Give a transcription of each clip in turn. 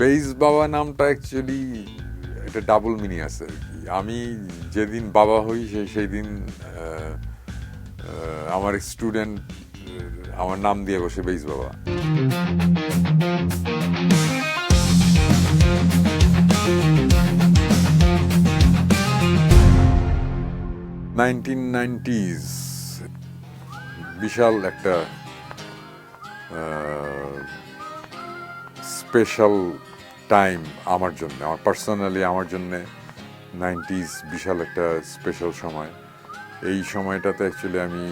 Base বাবা নামটা actually একটা ডাবল মিনিং আছে আর কি। আমি যেদিন বাবা হই সেই দিন আমার স্টুডেন্ট আমার নাম দিয়ে বসে বেইস বাবা। 1990s বিশাল একটা স্পেশাল টাইম আমার জন্য, আমার পার্সোনালি আমার জন্যে 90s বিশাল একটা স্পেশাল সময়। এই সময়টাতে অ্যাকচুয়ালি আমি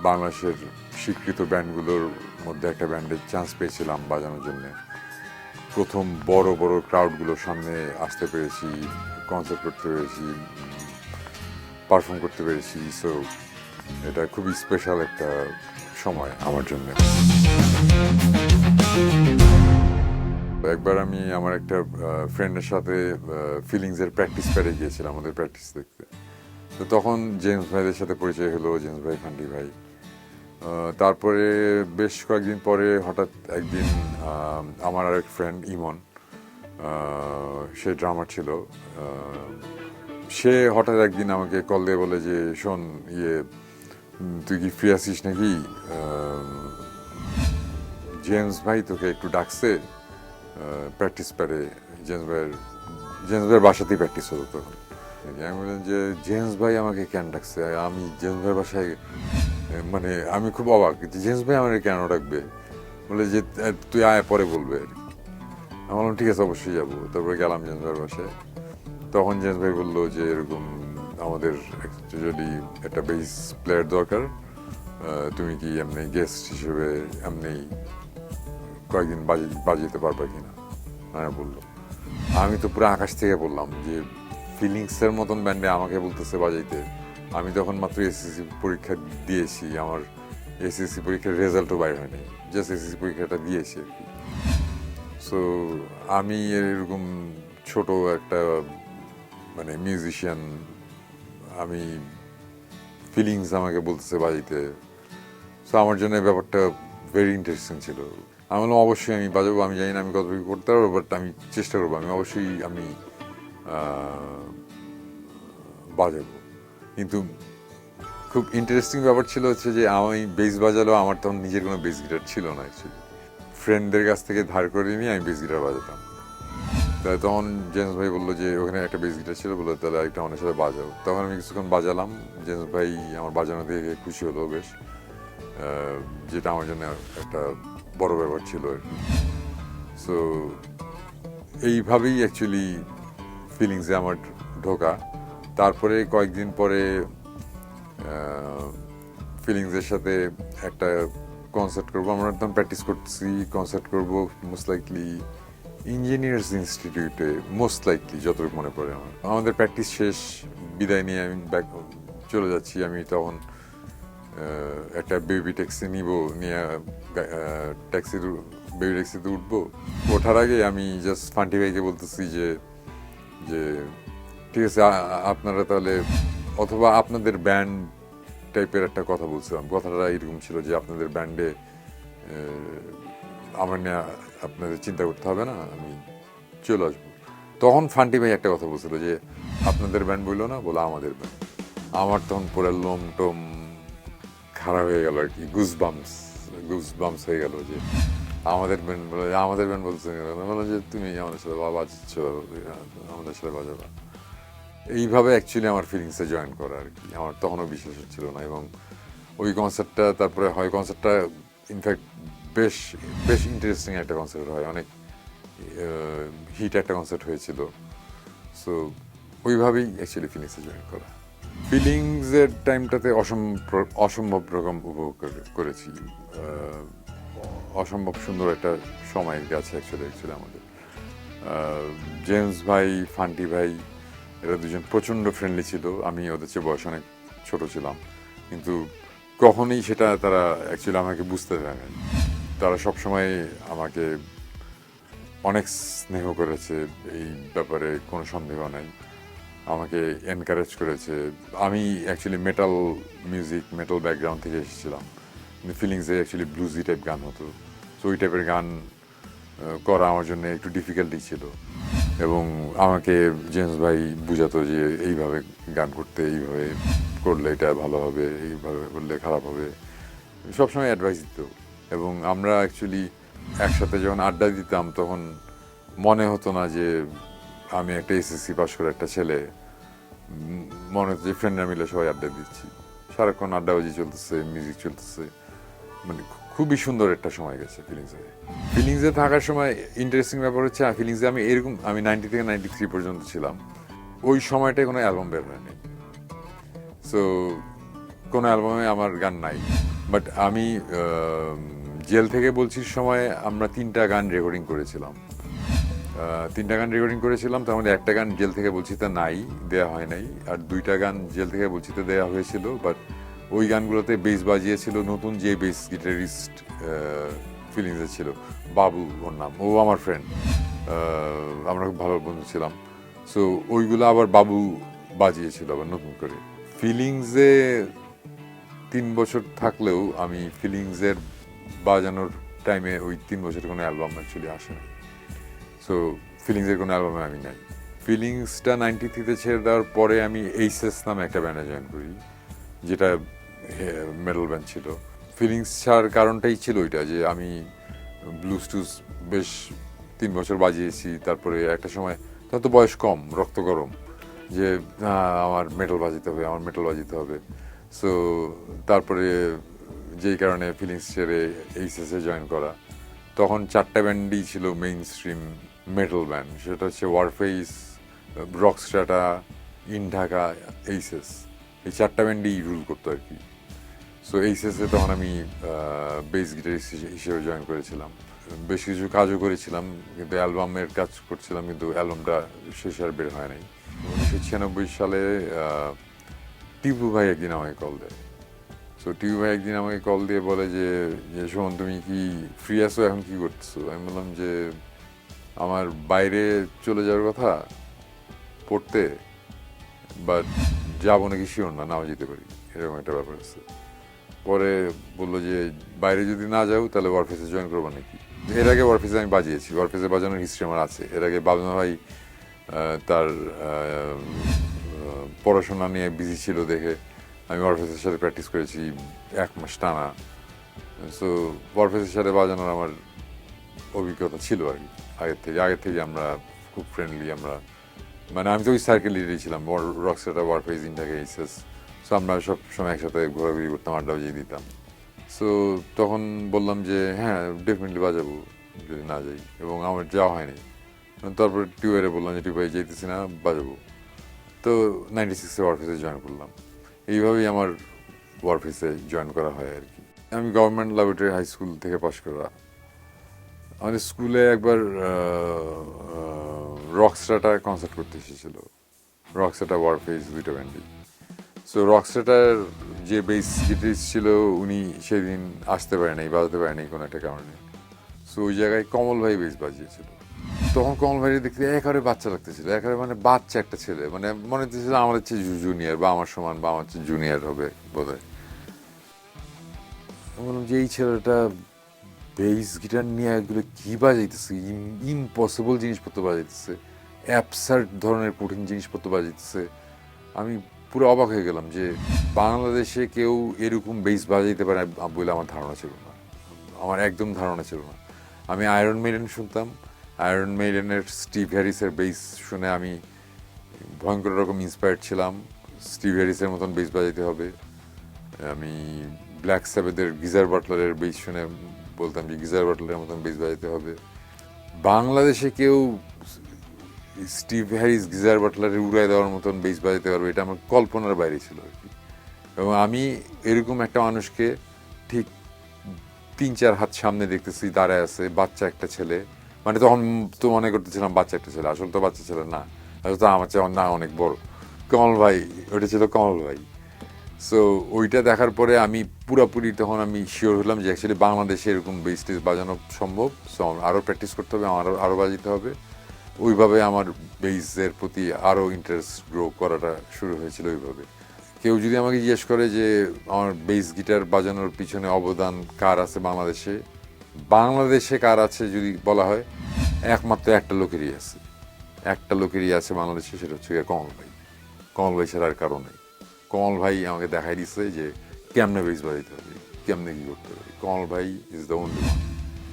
বাংলাদেশের স্বীকৃত ব্যান্ডগুলোর মধ্যে একটা ব্যান্ডের চান্স পেয়েছিলাম বাজানোর জন্যে। প্রথম বড় বড় ক্রাউডগুলোর সামনে আসতে পেরেছি, কনসার্ট করতে পেরেছি, পারফর্ম করতে পেরেছি। সো এটা খুবই স্পেশাল একটা সময় আমার জন্য। একবার আমি আমার একটা ফ্রেন্ডের সাথে ফিলিংসের প্র্যাকটিস প্যাডে গিয়েছিলাম আমাদের প্র্যাকটিস দেখতে। তো তখন জেমস ভাইদের সাথে পরিচয় হলো, জেমস ভাই, ফান্ডি ভাই। তারপরে বেশ কয়েকদিন পরে হঠাৎ একদিন আমার আরেক ফ্রেন্ড ইমন, সে ড্রামার ছিল, সে হঠাৎ একদিন আমাকে কল দিয়ে বলে যে শোন, তুই কি ফ্রি আছিস নাকি, জেমস ভাই তোকে একটু ডাকছে প্র্যাকটিস প্যাডে। জেমস ভাইয়ের বাসাতেই প্র্যাকটিস হতো তখন। আমি বললাম যে জেমস ভাই আমাকে কেন ডাকছে, আমি জেমস ভাইয়ের বাসায়, মানে আমি খুব অবাক যে জেমস ভাই আমাকে কেন ডাকবে। বলে যে তুই আয়, পরে বলবে। আমি বললাম ঠিক আছে, অবশ্যই যাবো। তারপরে গেলাম জেমস ভাইয়ের বাসায়। তখন জেমস ভাই বললো যে এরকম আমাদের যদি একটা বেস প্লেয়ার দরকার, তুমি কি এমনি গেস্ট হিসেবে এমনি কয়েকদিন বাজিতে পারবা কিনা। আমি বললো, আমি তো পুরো আকাশ থেকে বললাম যে ফিলিংসের মতন ব্যান্ডে আমাকে বলতেছে বাজাইতে। আমি তখন মাত্র এসএসসি পরীক্ষা দিয়েছি, আমার এসএসসি পরীক্ষার রেজাল্টও বাইর হয়নি, জাস্ট এসএসসি পরীক্ষাটা দিয়েছি আর কি। সো আমি এরকম ছোট একটা মানে মিউজিশিয়ান, আমি ফিলিংস আমাকে বলতেছে বাজাইতে। সো আমার জন্য ব্যাপারটা ভেরি ইন্টারেস্টিং ছিল। আমি বললাম অবশ্যই আমি বাজাবো, আমি জানি না আমি কতটুকু করতে পারবো, বাট আমি চেষ্টা করবো, আমি অবশ্যই বাজাবো। কিন্তু খুব ইন্টারেস্টিং ব্যাপার ছিল হচ্ছে যে আমি বেস বাজালেও আমার তখন নিজের কোনো বেস গিটার ছিল না অ্যাকচুয়ালি। ফ্রেন্ডদের কাছ থেকে ধার করে নিয়ে আমি বেস গিটার বাজাতাম। তাই তখন জেমস ভাই বললো যে ওখানে একটা বেস গিটার ছিল, বললো তাহলে একটা আমাদের সাথে বাজাও। তখন আমি কিছুক্ষণ বাজালাম, জেমস ভাই আমার বাজানো দেখে খুশি হলো বেশ, যেটা আমার জন্য একটা বড় ব্যাপার ছিল আর কি। সো এইভাবেই অ্যাকচুয়ালি ফিলিংসে আমার ঢোকা। তারপরে কয়েকদিন পরে ফিলিংসের সাথে একটা কনসার্ট করবো, আমরা তখন প্র্যাকটিস করছি, কনসার্ট করবো মোস্ট লাইকলি ইঞ্জিনিয়ার্স ইনস্টিটিউটে, মোস্ট লাইকলি যতটুকু মনে পড়ে আমার। আমাদের প্র্যাকটিস শেষ, বিদায় নিয়ে আমি ব্যাক চলে যাচ্ছি। আমি তখন একটা বেবি ট্যাক্সি নিব, নিয়ে বেবি ট্যাক্সিতে উঠবো। ওঠার আগে আমি জাস্ট ফান্টি ভাইকে বলতেছি যে যে ঠিক আছে আপনারা তাহলে, অথবা আপনাদের ব্যান্ড টাইপের একটা কথা বলছিলাম। কথাটা এরকম ছিল যে আপনাদের ব্যান্ডে আমার নিয়ে আপনাদের চিন্তা করতে হবে না, আমি চলে আসবো। তখন ফান্টি ভাই একটা কথা বলছিল যে আপনাদের ব্যান্ড বললো না, বলো আমাদের ব্যান্ড। আমার তখন পুরো লোম টোম খারাপ হয়ে গেল আর কি, গুজ বাম্পস হয়ে গেল যে আমাদের ব্যান্ড বলছে বলো যে তুমি আমাদের সাথে বাজাচ্ছ, আমাদের সাথে বাজাবা। এইভাবে অ্যাকচুয়ালি আমার ফিলিংসে জয়েন করা আর কি। আমার তখনও বিশ্বাস হচ্ছিল না, এবং ওই কনসার্টটা তারপরে হয়, কনসার্টটা ইনফ্যাক্ট বেশ বেশ ইন্টারেস্টিং একটা কনসার্ট হয়, অনেক হিট একটা কনসার্ট হয়েছিল। সো ওইভাবেই অ্যাকচুয়ালি ফিলিংসে জয়েন করা। ফিলিংসের টাইমটাতে অসম্ভব রকম উপভোগ করেছি। অসম্ভব সুন্দর একটা সময় গেছে অ্যাকচুয়ালি আমাদের। জেমস ভাই, ফান্টি ভাই, এরা দুজন প্রচণ্ড ফ্রেন্ডলি ছিল। আমি ওদের চেয়ে বয়স অনেক ছোট ছিলাম, কিন্তু কখনোই সেটা তারা অ্যাকচুয়ালি আমাকে বুঝতে দেয়নি। তারা সবসময় আমাকে অনেক স্নেহ করেছে, এই ব্যাপারে কোনো সন্দেহ নাই। আমাকে এনকারেজ করেছে। আমি অ্যাকচুয়ালি মেটাল ব্যাকগ্রাউন্ড থেকে এসেছিলাম, কিন্তু ফিলিংসে অ্যাকচুয়ালি ব্লুজি টাইপ গান হতো। সো ওই টাইপের গান করা আমার জন্য একটু ডিফিকাল্টি ছিল, এবং আমাকে জেমস ভাই বুঝাতো যে এইভাবে গান করতে, এইভাবে করলে এটা ভালো হবে, এইভাবে করলে খারাপ হবে, সবসময় অ্যাডভাইস দিত। এবং আমরা অ্যাকচুয়ালি একসাথে যখন আড্ডা দিতাম তখন মনে হতো না যে আমি একটা এসএসসি পাশ করে একটা ছেলে, মনে হতো যে ফ্রেন্ডরা মিলে সবাই আড্ডা দিচ্ছি, সারাক্ষণ আড্ডাবাজি চলতেছে, মিউজিক চলতেছে, মানে খুবই সুন্দর একটা সময় গেছে ফিলিংসে। ফিলিংসে থাকার সময় ইন্টারেস্টিং ব্যাপার হচ্ছে, ফিলিংসে আমি 90 থেকে 93 পর্যন্ত ছিলাম, ওই সময়টায় কোনো অ্যালবাম বের হয়নি, সো কোনো অ্যালবামে আমার গান নাই। বাট আমি জেল থেকে বলছির সময় আমরা 3টা গান রেকর্ডিং করেছিলাম, 3টা গান রেকর্ডিং করেছিলাম, তার মধ্যে একটা গান জেল থেকে বলছিতে নাই, দেয়া হয় নাই, আর 2টা গান জেল থেকে বলছিতে দেওয়া হয়েছিল। বাট ওই গানগুলোতে বেস বাজিয়েছিল নতুন যে বেস গিটারিস্ট ফিলিংসে ছিল, বাবু ওর নাম, ও আমার ফ্রেন্ড, আমরা খুব ভালো বন্ধু ছিলাম। সো ওইগুলো আবার বাবু বাজিয়েছিল আবার নতুন করে। ফিলিংসে 3 বছর থাকলেও আমি ফিলিংসের বাজানোর টাইমে ওই 3 বছর কোনো অ্যালবাম অ্যাকচুয়ালি আসে না, সো ফিলিংসের কোনো অ্যালবামে আমি নাই। ফিলিংসটা 93-তে ছেড়ে দেওয়ার পরে আমি এইচএস নামে একটা ব্যান্ডে জয়েন করি, যেটা মেটাল ব্যান্ড ছিল। ফিলিংস ছাড়ার কারণটাই ছিল ওইটা, যে আমি ব্লুজ টুজ বেশ 3 বছর বাজিয়েছি, তারপরে একটা সময় তখন তো বয়স কম, রক্ত গরম, যে আমার মেটাল বাজিতে হবে, আমার মেটাল বাজিতে হবে। সো তারপরে যেই কারণে ফিলিংস ছেড়ে এইচএসে জয়েন করা। তখন 4টা ব্যান্ডই ছিল মেইন স্ট্রিম মেটাল ব্যান্ড, সেটা হচ্ছে ওয়ারফেস, রকস্টাটা, ইন ঢাকা, এইচএস, এই 4টা ব্যান্ডই রুল করতো আর কি। সো এইচএসে তখন আমি বেস গিটারিস্ট হিসেবে জয়েন করেছিলাম, বেশ কিছু কাজও করেছিলাম, কিন্তু অ্যালবামের কাজ করছিলাম, কিন্তু অ্যালবামটা শেষ আর বের হয় নাই। 1996 সালে টিপু ভাই একদিন আমাকে কল দেয়। সো টিপু ভাই একদিন আমাকে কল দিয়ে বলে যে শোন, তুমি কি ফ্রি আছো, এখন কি করতেছো? আমি বললাম যে আমার বাইরে চলে যাওয়ার কথা পড়তে, বাট যাবো নাকি শিওর না, নাও যেতে পারি, এরকম একটা ব্যাপার আছে। পরে বললো যে বাইরে যদি না যাও তাহলে ওয়ারফেসে জয়েন করবো নাকি। এর আগে ওয়ারফেসে আমি বাজিয়েছি, ওয়ারফেসে বাজানোর হিস্ট্রি আমার আছে। এর আগে বাবনা ভাই তার পড়াশোনা নিয়ে বিজি ছিল দেখে আমি ওয়ারফেসের সাথে প্র্যাকটিস করেছি 1 মাস টানা। সো ওয়ারফেসের সাথে বাজানোর আমার অভিজ্ঞতা ছিল আর কি আগের থেকে আমরা খুব ফ্রেন্ডলি, আমরা মানে আমি তো ওই সার্কেলেরই ছিলাম, Rockstar, Warfaze, in Dhaka, HS. So আমরা সব সময় একসাথে ঘোরাঘুরি করতাম, আড্ডা বাজিয়ে দিতাম। সো তখন বললাম যে হ্যাঁ ডেফিনেটলি বাজাবো যদি না যাই, এবং আমার যাওয়া হয়নি। তারপর টিউবারে বললাম যে টিউবাই যেতেছি না, বাজাবো। তো 96-এ ওয়ারফেসে জয়েন করলাম, এইভাবেই আমার ওয়ারফেসে জয়েন করা হয় আর কি। আমি গভর্নমেন্ট ল্যাবরেটরি হাই স্কুল থেকে পাশ করা। আমাদের স্কুলে একবার রকস্টারটা কনসার্ট করতে এসেছিল, রকস্টার, ওয়ারফেস, 2টা ব্যান্ডই। সো রকস্টার যে বেস গিটারিস্ট ছিল উনি সেদিন আসতে পারে নাই, বাজাতে পারে নাই কোনো একটা কারণে। সো ওই জায়গায় কমল ভাই বেস বাজিয়েছিল। তখন কমল ভাই দেখতে একেবারে বাচ্চা লাগতেছিল, একেবারে মানে বাচ্চা একটা ছেলে, মানে মনে হচ্ছিল আমাদের চেয়ে জুনিয়র বা আমার সমান বা আমার চেয়ে জুনিয়র হবে বোধহয়। বললাম যে এই ছেলেটা বেস গিটার নিয়ে এগুলো কী বাজাইতেছে, ইম্পসিবল জিনিসপত্র বাজাইতেছে, অ্যাবসার্ড ধরনের কঠিন জিনিসপত্র বাজাইতেছে। আমি পুরো অবাক হয়ে গেলাম যে বাংলাদেশে কেউ এরকম বেস বাজাইতে পারে বলে আমার ধারণা ছিল না, আমার একদম ধারণা ছিল না। আমি আয়রন মেইডেন শুনতাম, আয়রন মেইডেনের স্টিভ হ্যারিসের বেস শুনে আমি ভয়ঙ্কর রকম ইন্সপায়ার্ড ছিলাম, স্টিভ হ্যারিসের মতন বেস বাজাইতে হবে। আমি ব্ল্যাক সাবেথের গিজার বাটলারের বেস শুনে বলতাম যে গিজার বাটলারের মতন বেস বাজাইতে হবে। বাংলাদেশে কেউ স্টিভ হ্যারিস, গিজার বাটলারের উড়াই দেওয়ার মতন বেস বাজাতে পারবে, এটা আমার কল্পনার বাইরে ছিল আর কি। এবং আমি এরকম একটা মানুষকে ঠিক 3-4 হাত সামনে দেখতেছি, দাঁড়ায় আছে বাচ্চা একটা ছেলে, মানে তখন তো মনে করতেছিলাম বাচ্চা একটা ছেলে, আসলে তো বাচ্চা ছেলে না, আসলে তো আমার চেয়ে না অনেক বড়। কমল ভাই, ওটা ছিল কমল ভাই। সো ওইটা দেখার পরে আমি পুরাপুরি তখন আমি শিওর হলাম যে অ্যাকচুয়ালি বাংলাদেশে এরকম বেস টেস বাজানো সম্ভব। সো আরও প্র্যাকটিস করতে হবে, আরও বাজাতে হবে। ওইভাবে আমার বেসের প্রতি আরও ইন্টারেস্ট গ্রো করাটা শুরু হয়েছিল ওইভাবে। কেউ যদি আমাকে জিজ্ঞেস করে যে আমার বেস গিটার বাজানোর পিছনে অবদান কার আছে বাংলাদেশে, বাংলাদেশে কার আছে যদি বলা হয়, একমাত্র একটা লোকেরই আছে, একটা লোকেরই আছে বাংলাদেশে, সেটা হচ্ছে গিয়ে কমল ভাই। কমল ভাই ছাড়া আর কারো নেই। কমল ভাই আমাকে দেখাই দিচ্ছে যে কেমনে বেস বাজাইতে হবে, কেমনে কি করতে হবে। কমল ভাই ইজ দ্য ওনলি ওয়ান।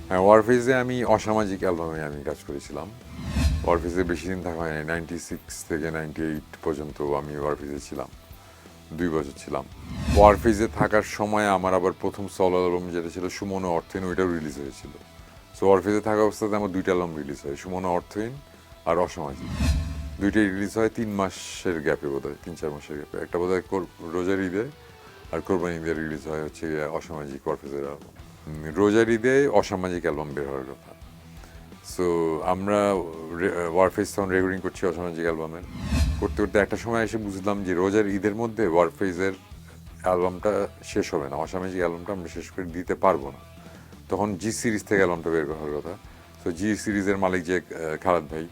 হ্যাঁ, ওয়ারফেজে আমি অসামাজিক অ্যালবামে আমি কাজ করেছিলাম। ওয়ারফেজে বেশি দিন থাকা হয়নি, 96 থেকে 98 পর্যন্ত আমি ওয়ারফেজে ছিলাম, 2 বছর ছিলাম। ওয়ারফেজে থাকার সময় আমার আবার প্রথম সলো অ্যালবাম যেটা ছিল সুমন ও অর্থহীন, ওইটাও রিলিজ হয়েছিল। সো ওয়ারফেজে থাকা অবস্থাতে আমার 2টা অ্যালবাম রিলিজ হয়, সুমন ও অর্থহীন আর অসামাজিক। 2টাই রিলিজ হয় 3 মাসের গ্যাপে, বোধ হয় 3-4 মাসের গ্যাপে। একটা বোধ হয় রোজার ঈদে, আর কোরবানি ঈদে রিলিজ হয় হচ্ছে অসামাজিক ওয়ারফেজের অ্যালবাম। রোজার ঈদে অসামাজিক অ্যালবাম বের হওয়ার কথা। সো আমরা ওয়ারফেজ তখন রেকর্ডিং করছি অসামাজিক অ্যালবামের। করতে করতে একটা সময় এসে বুঝলাম যে রোজার ঈদের মধ্যে ওয়ারফেজের অ্যালবামটা শেষ হবে না, অসামাজিক অ্যালবামটা আমরা শেষ করে দিতে পারবো না। তখন জি সিরিজ থেকে অ্যালবামটা বের করার কথা। তো জি সিরিজের মালিক যে খালেদ ভাই,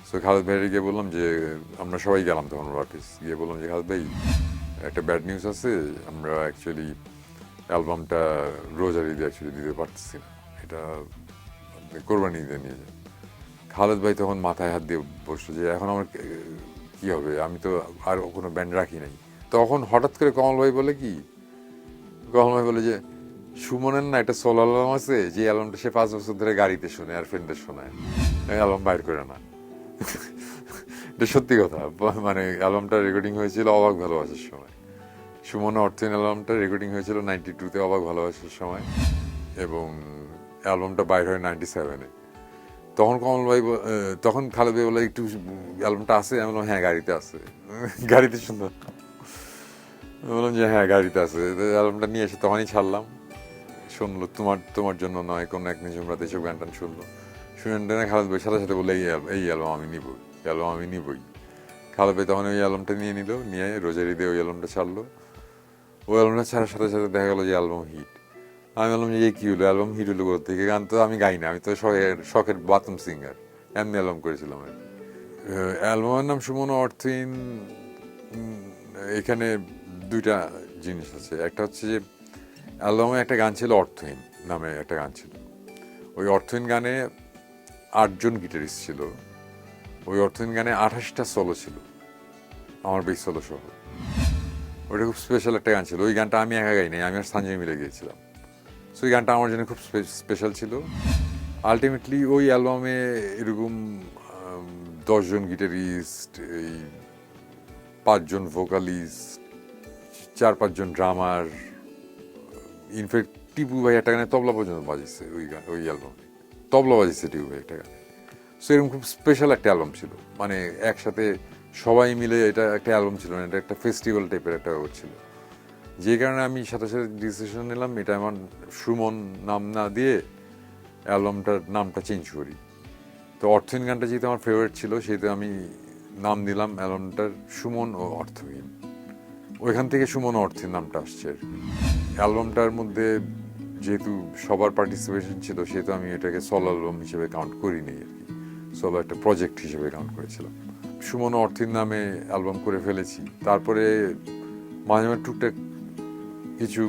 সো খালেদ ভাইয়ের গিয়ে বললাম যে, আমরা সবাই গেলাম তখন ওয়ারফেজ, গিয়ে বললাম যে খালেদ ভাই একটা ব্যাড নিউজ আছে, আমরা অ্যাকচুয়ালি অ্যালবামটা রোজার ঈদে অ্যাকচুয়ালি দিতে পারতেছি না, এটা কোরবানি ঈদে নিয়ে যায়। খালেদ ভাই তখন মাথায় হাত দিয়ে বসলো যে এখন আমার কি হবে, আমি তো আর কোনো ব্যান্ড রাখি নাই। তখন হঠাৎ করে কমল ভাই বলে কি, কমল ভাই বলে যে সুমনের না একটা সোলো অ্যালবাম আছে, যে অ্যালবামটা সে 5 বছর ধরে গাড়িতে শোনে আর ফ্রেন্ডের শোনায়, অ্যালবাম বাইর করে না। এটা সত্যি কথা, মানে অ্যালবামটা রেকর্ডিং হয়েছিল অবাক ভালোবাসার সময়। সুমন অর্থহীন অ্যালবামটা রেকর্ডিং হয়েছিল 92-তে অবাক ভালোবাসার সময়, এবং অ্যালবামটা বাইর হয় 97-এ। তখন কমল ভাই তখন খালেদ ভাই বলে একটু অ্যালবামটা আছে, আমি বললাম হ্যাঁ গাড়িতে আছে। গাড়িতে সুন্দর, বললাম যে হ্যাঁ গাড়িতে আছে। অ্যালবামটা নিয়ে এসে তখনই ছাড়লাম, শুনলো তোমার তোমার জন্য নয় কোন এক নিঝুম রাতে, এইসব গান টান শুনলো। শুনে টেনে খালেদ ভাই সাথে সাথে বলে এই অ্যালবাম আমি নিব, অ্যালবাম আমি নিবই। খালেদ ভাই তখন ওই অ্যালবামটা নিয়ে নিল, নিয়ে রোজার ঈদে ওই অ্যালবামটা ছাড়লো। ওই অ্যালবামটা ছাড়ার সাথে সাথে দেখা গেলো যে অ্যালবাম হিট। আমি বললাম যে কি হলো, অ্যালবাম হিট হলো কোথা থেকে, গান তো আমি গাই না, আমি তো শখের বাথরুম সিঙ্গার, এমনি অ্যালবাম করেছিলাম আর কি। অ্যালবামের নাম সুমন অর্থহীন। এখানে 2টা জিনিস আছে। একটা হচ্ছে যে অ্যালবামে একটা গান ছিল অর্থহীন নামে, একটা গান ছিল। ওই অর্থহীন গানে 8জন গিটারিস্ট ছিল। ওই অর্থহীন গানে 28টা সোলো ছিল, আমার বেস সোলো সহ। ওইটা খুব স্পেশাল একটা গান ছিল। ওই গানটা আমি একা গাই নাই, আমি আর সঞ্জয় মিলে গিয়েছিলাম। সো ওই গানটা আমার জন্য খুব স্পেশাল ছিল। আলটিমেটলি ওই অ্যালবামে এরকম 10জন গিটারিস্ট, এই 5জন ভোকালিস্ট, 4-5জন ড্রামার, ইনফ্যাক্ট টিপু ভাই একটা গানে তবলা পর্যন্ত বাজিয়েছে ওই অ্যালবামে, তবলা বাজিয়েছে টিপু ভাই একটা গানে। সো এরকম খুব স্পেশাল একটা অ্যালবাম ছিল, মানে একসাথে সবাই মিলে এটা একটা অ্যালবাম ছিল, এটা একটা ফেস্টিভ্যাল টাইপের একটা ব্যাপার ছিল। যে কারণে আমি সাথে সাথে ডিসিশন নিলাম এটা আমার সুমন নাম না দিয়ে অ্যালবামটার নামটা চেঞ্জ করি। তো অর্থহীন গানটা যেহেতু আমার ফেভারিট ছিল, সেহেতু আমি নাম দিলাম অ্যালবামটার সুমন ও অর্থহীন। ওইখান থেকে সুমন ও অর্থহীন নামটা আসছে আর কি। অ্যালবামটার মধ্যে যেহেতু সবার পার্টিসিপেশন ছিল, সেহেতু আমি এটাকে সোলো অ্যালবাম হিসেবে কাউন্ট করিনি আর কি, সোলো একটা প্রজেক্ট হিসেবে কাউন্ট করেছিলাম। সুমন ও অর্থহীন নামে অ্যালবাম করে ফেলেছি। তারপরে মাঝে মাঝে টুকটাক কিছু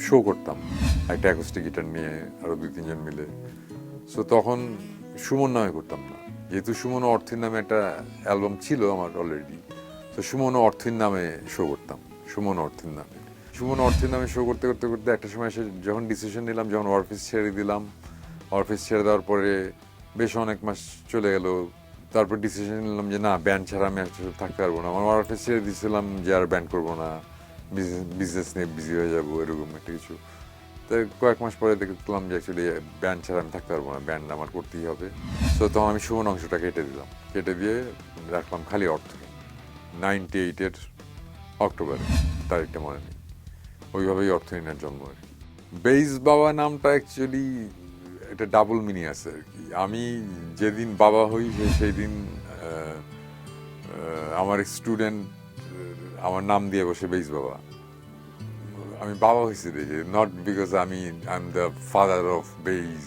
শো করতাম একটা অ্যাকোস্টিক গিটার নিয়ে, আরো 2-3 জন মিলে। সো তখন সুমন নামে করতাম না, যেহেতু সুমন ও অর্থহীন নামে একটা অ্যালবাম ছিল আমার অলরেডি। তো সুমন ও অর্থহীন নামে শো করতাম, সুমন ও অর্থহীন নামে। সুমন ও অর্থহীন নামে শো করতে করতে করতে একটা সময় এসে যখন ডিসিশন নিলাম, যখন ওয়ারফেজ ছেড়ে দিলাম, ওয়ারফেজ ছেড়ে দেওয়ার পরে বেশ অনেক মাস চলে গেল। তারপর ডিসিশন নিলাম যে না, ব্যান্ড ছাড়া আমি আসলে থাকতে পারবো না। আমার ওয়ারফেজ ছেড়ে দিয়েছিলাম যে আর ব্যান্ড করবো না, বিজনেস নিয়ে বিজি হয়ে যাবো, এরকম একটা কিছু। তো কয়েক মাস পরে দেখলাম যে অ্যাকচুয়ালি ব্যান্ড ছাড়া আমি থাকতে পারবো না, ব্যান্ড আমার করতেই হবে। তো তখন আমি সুমন অংশটা কেটে দিলাম, কেটে দিয়ে রাখলাম খালি অর্থহীন। 98-এর অক্টোবরে, তারিখটা মনে নেই। ওইভাবেই অর্থহীনের জন্ম আর কি। বেইস বাবা নামটা অ্যাকচুয়ালি একটা ডাবল মিনিং আছে আর কি। আমি যেদিন বাবা হই সেই দিন আমার স্টুডেন্ট আমার নাম দিয়ে বসে বেইস বাবা। আমি বাবা হয়েছি দেখে, not because I am the father of base,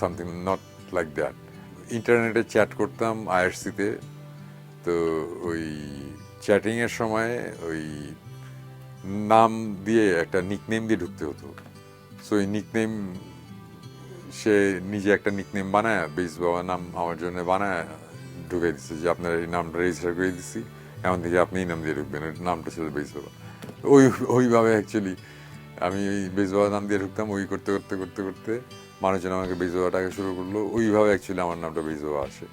something not like that. ইন্টারনেটে চ্যাট করতাম আইআরসিতে, তো ওই চ্যাটিংয়ের সময় ওই নাম দিয়ে একটা নিকনেম দিয়ে ঢুকতে হতো। সো এই নিকনেম সে নিজে একটা নিকনেম বানায়, বেস বাবা নাম আমার জন্য বানায় ঢুকাই দিচ্ছে যে আপনার এই নামটা রেজিস্টার করে দিচ্ছি, এখন থেকে আপনি এই নাম দিয়ে ঢুকবেন, ওই নামটা ছিল বেস বাবা। ওই ওইভাবে অ্যাকচুয়ালি আমি ওই বেস বাবা নাম দিয়ে ঢুকতাম, ওই করতে করতে করতে করতে মানুষজন আমাকে বেস বাবা ডাকা শুরু করলো, ওইভাবে অ্যাকচুয়ালি আমার নামটা বেস বাবা আসে।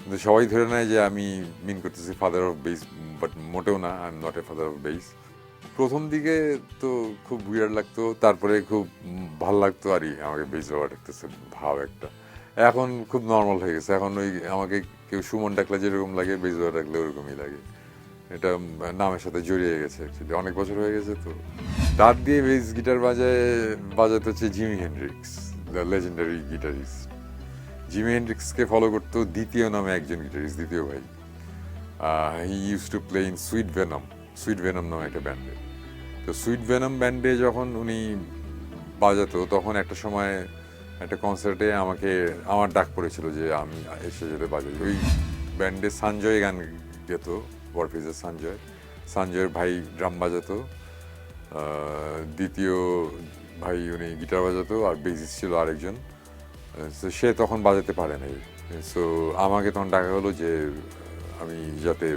কিন্তু সবাই ধরে নেয় যে আমি মিন করতেছি ফাদার অফ বেস, বাট মোটেও না, I am not a father of base. প্রথম দিকে তো খুব উইয়ার্ড লাগতো, তারপরে খুব ভাল লাগতো, আরই আমাকে বেস বাবা ডাকতেছে ভাব একটা। এখন খুব নর্মাল হয়ে গেছে, এখন ওই আমাকে কেউ সুমন ডাকলে যেরকম লাগে বেস বাবা ডাকলে ওরকমই লাগে। এটা নামের সাথে জড়িয়ে গেছে অ্যাকচুয়ালি, অনেক বছর হয়ে গেছে তো। দাঁত দিয়ে বেস গিটার বাজাতে হচ্ছে Jimi Hendrix, the legendary guitarist. জিমি হেন্ড্রিক্সকে ফলো করতো দ্বিতীয় নামে একজন গিটারিস্ট, দ্বিতীয় ভাই। He use to play in Sweet Venom নামে একটা ব্যান্ডে। তো সুইট ভেনম ব্যান্ডে যখন উনি বাজাতো, তখন একটা সময় একটা কনসার্টে আমার ডাক পড়েছিল যে আমি এসে যেতে বাজাই। ওই ব্যান্ডে সঞ্জয় গান গেতো, ওয়ারফেজের সঞ্জয়ের ভাই ড্রাম বাজাতো, দ্বিতীয় ভাই উনি গিটার বাজাতো, আর বেসিস ছিল আরেকজন। তো সে তখন বাজাতে পারে নাই, সো আমাকে তখন ডাকা হলো যে আমি যাতে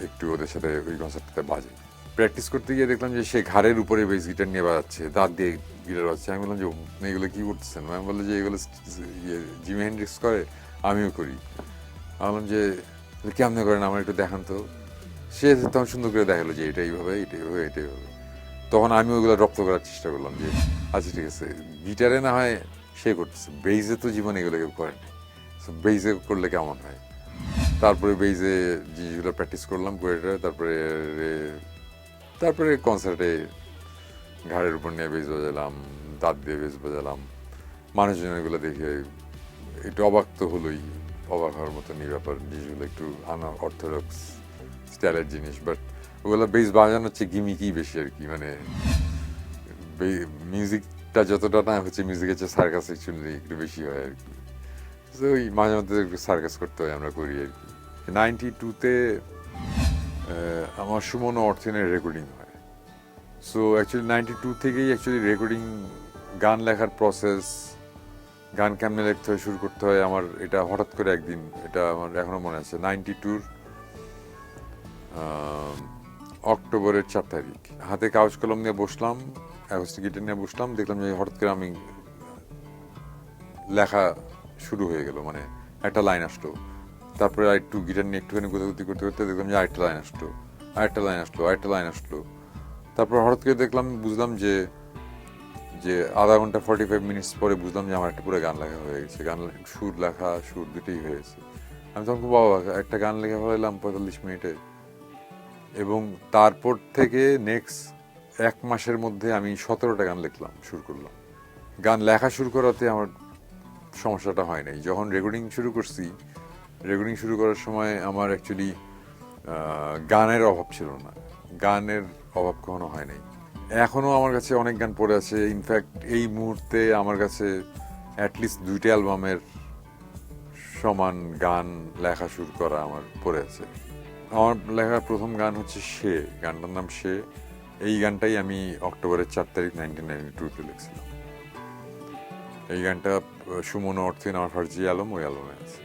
একটু ওদের সাথে ওই কনসার্টটাতে বাজে। প্র্যাকটিস করতে গিয়ে দেখলাম যে সে ঘাড়ের উপরে বেস গিটার নিয়ে বাজাচ্ছে, দাঁত দিয়ে গিটার বাজাচ্ছে। আমি বললাম যে এগুলো কী করতেছেন? আমি বললাম যে এগুলো জিমি হেন্ড্রিক্স করে, আমিও করি। আমি বললাম যে কেমনে করেন, আমার একটু দেখান তো। সে তখন সুন্দর করে দেখালো যে এটাই হবে, এটাই হবে, এটাই হবে। তখন আমি ওইগুলো রপ্ত করার চেষ্টা করলাম যে আচ্ছা ঠিক আছে, গিটারে না হয় সে করতেছে, বেইজে তো জীবনে এগুলো কেউ করেনি, বেইজে করলে কেমন হয়। তারপরে বেইজে জিনিসগুলো প্র্যাকটিস করলাম করে, তারপরে কনসার্টে ঘাড়ের উপর নিয়ে বেস বাজালাম, দাঁত দিয়ে বেস বাজালাম। মানুষজন এগুলো দেখে একটু অবাক তো হলোই, অবাক হওয়ার মতনই ব্যাপার। জিনিসগুলো একটু আনঅর্থোডক্স স্টাইলের জিনিস, বাট ওগুলো বেস বাজানো হচ্ছে গিমিকি বেশি আর কি। মানে মিউজিকটা যতটা না হচ্ছে, মিউজিকের চেয়ে সার্কাস অ্যাকচুয়ালি একটু বেশি হয় আর কি। তো ওই মাঝে মধ্যে একটু সার্কাস করতে হয়, আমরা করি আর কি। 92-তে আমার সুমন ও অর্থিনের রেকর্ডিং হয়। সো অ্যাকচুয়ালি 92 থেকেই অ্যাকচুয়ালি রেকর্ডিং, গান লেখার প্রসেস, গান কেমনে লিখতে হয়, শুরু করতে হয়, আমার এটা হঠাৎ করে একদিন, এটা আমার এখনো মনে আছে, 92-র অক্টোবরের 4 তারিখ হাতে কাগজ কলম নিয়ে বসলাম, অ্যাকোস্টিক গিটার নিয়ে বসলাম, দেখলাম যে হঠাৎ করে আমি লেখা শুরু হয়ে গেল। মানে একটা লাইন আসলো, তারপরে একটু গিটার নিয়ে একটুখানি গোতাগুতি করতে করতে দেখলাম যে আরেকটা লাইন আসলো, আরেকটা লাইন আসলো, আরেকটা লাইন আসলো। তারপর হঠাৎ করে দেখলাম, বুঝলাম যে আধা ঘন্টা 45 মিনিটস পরে বুঝলাম যে আমার একটা পুরো গান লেখা হয়ে গেছে, গান সুর লেখা সুর দুটোই হয়ে গেছে। আমি তখন খুব অবাক, একটা গান লেখা ফেলাম 45 মিনিটে। এবং তারপর থেকে নেক্সট 1 মাসের মধ্যে আমি 17টা গান লিখলাম, সুর করলাম। গান লেখা শুরু করাতে আমার সমস্যাটা হয় নাই। যখন রেকর্ডিং শুরু করার সময় আমার অ্যাকচুয়ালি গানের অভাব ছিল না, গানের অভাব কখনো হয় নাই। এখনও আমার কাছে অনেক গান পড়ে আছে। ইনফ্যাক্ট এই মুহূর্তে আমার কাছে অ্যাটলিস্ট 2টা অ্যালবামের সমান গান লেখা শুরু করা আমার পড়ে আছে। আমার লেখা প্রথম গান হচ্ছে সে, গানটার নাম সে। এই গানটাই আমি অক্টোবরের 4 তারিখ 1992-তে লিখছিলাম। এই গানটা সুমন অর্থিন, আমার ফার্জি অ্যালবাম, ওই অ্যালবামে আছে।